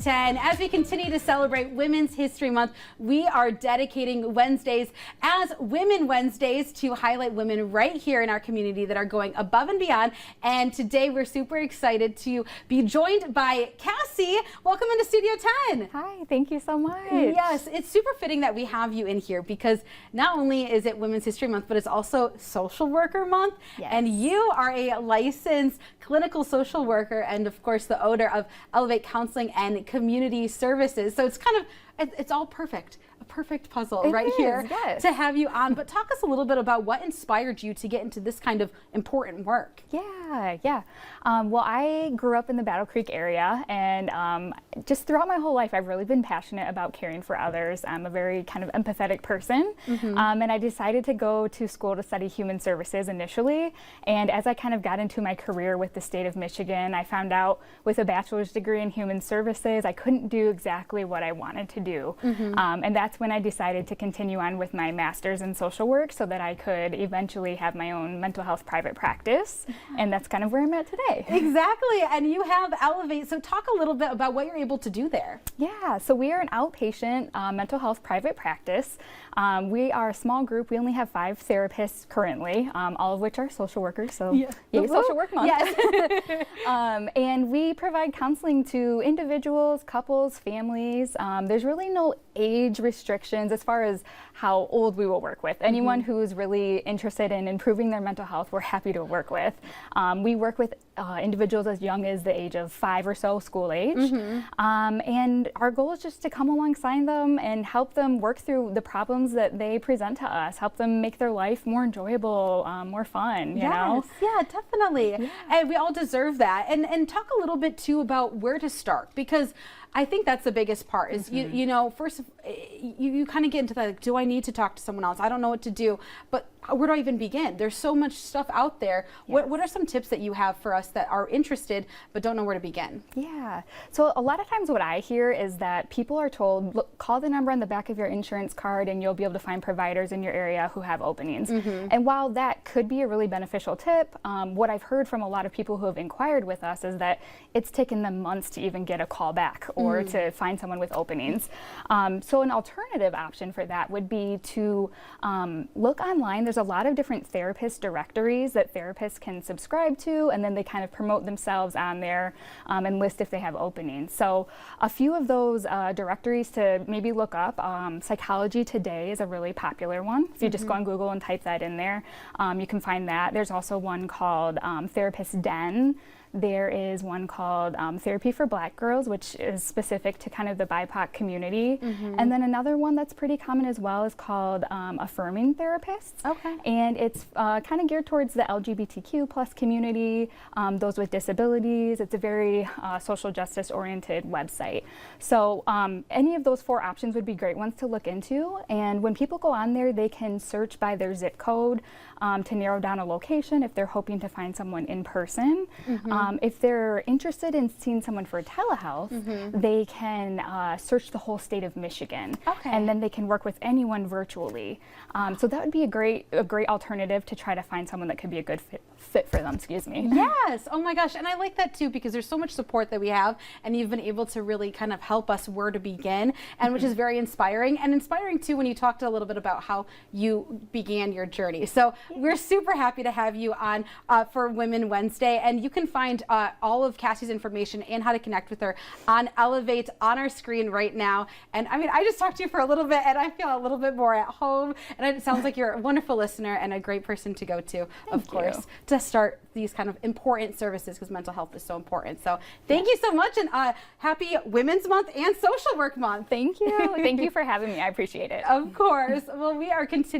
10. As we continue to celebrate Women's History Month, we are dedicating Wednesdays as Women Wednesdays to highlight women right here in our community that are going above and beyond. And today we're super excited to be joined by Cassie. Welcome into Studio 10. Hi, thank you so much. Yes, it's super fitting that we have you in here because not only is it Women's History Month, but it's also Social Worker Month. Yes. And you are a licensed clinical social worker and of course the owner of Elevate Counseling and Community Services. So it's kind of, it's all perfect. A perfect puzzle right here to have you on. But talk us a little bit about what inspired you to get into this kind of important work. Yeah. Well, I grew up in the Battle Creek area, and just throughout my whole life, I've really been passionate about caring for others. I'm a very kind of empathetic person, and I decided to go to school to study human services initially. And as I kind of got into my career with the state of Michigan, I found out with a bachelor's degree in human services, I couldn't do exactly what I wanted to do. And that's when I decided to continue on with my master's in social work so that I could eventually have my own mental health private practice. And that's kind of where I'm at today. Exactly. And you have Elevate. So talk a little bit about what you're able to do there. Yeah, so we are an outpatient mental health private practice. We are a small group. We only have 5 therapists currently, all of which are social workers. So yay, Social Work Month. Yes. And we provide counseling to individuals, couples, families. There's really no age restrictions as far as how old we will work with. Anyone who's really interested in improving their mental health, we're happy to work with. We work with individuals as young as the age of 5 or so, school age. And our goal is just to come alongside them and help them work through the problems that they present to us, help them make their life more enjoyable, more fun, you know? Yeah, definitely. Yeah. And we all deserve that. And talk a little bit too about where to start, because I think that's the biggest part is, you know, first you kind of get into that, like, do I need to talk to someone else? I don't know what to do, but where do I even begin? There's so much stuff out there. Yes. What are some tips that you have for us that are interested but don't know where to begin? Yeah, so a lot of times what I hear is that people are told, look, call the number on the back of your insurance card and you'll be able to find providers in your area who have openings. And while that could be a really beneficial tip, what I've heard from a lot of people who have inquired with us is that it's taken them months to even get a call back or to find someone with openings. So an alternative option for that would be to look online. There's a lot of different therapist directories that therapists can subscribe to, and then they kind of promote themselves on there and list if they have openings. So a few of those directories to maybe look up. Psychology Today is a really popular one. If you just go on Google and type that in there, you can find that. There's also one called Therapist Den. There is one called Therapy for Black Girls, which is specific to kind of the BIPOC community. And then another one that's pretty common as well is called Affirming Therapists. Okay. And it's kind of geared towards the LGBTQ plus community, those with disabilities. It's a very social justice oriented website. So any of those 4 options would be great ones to look into. And when people go on there, they can search by their zip code to narrow down a location if they're hoping to find someone in person. If they're interested in seeing someone for telehealth, they can search the whole state of Michigan, and then they can work with anyone virtually. So that would be a great alternative to try to find someone that could be a good fit for them. Excuse me. Yes. Oh my gosh. And I like that too, because there's so much support that we have, and you've been able to really kind of help us where to begin, and which is very inspiring, and inspiring too when you talked a little bit about how you began your journey. So we're super happy to have you on for Women Wednesday, and you can find all of Cassie's information and how to connect with her on Elevate on our screen right now. And I mean, I just talked to you for a little bit and I feel a little bit more at home, and it sounds like you're a wonderful listener and a great person to go to, of course, to start these kind of important services, because mental health is so important. So thank you so much, and happy Women's Month and Social Work Month. Thank you. Thank you for having me. I appreciate it. Of course. Well, we are continuing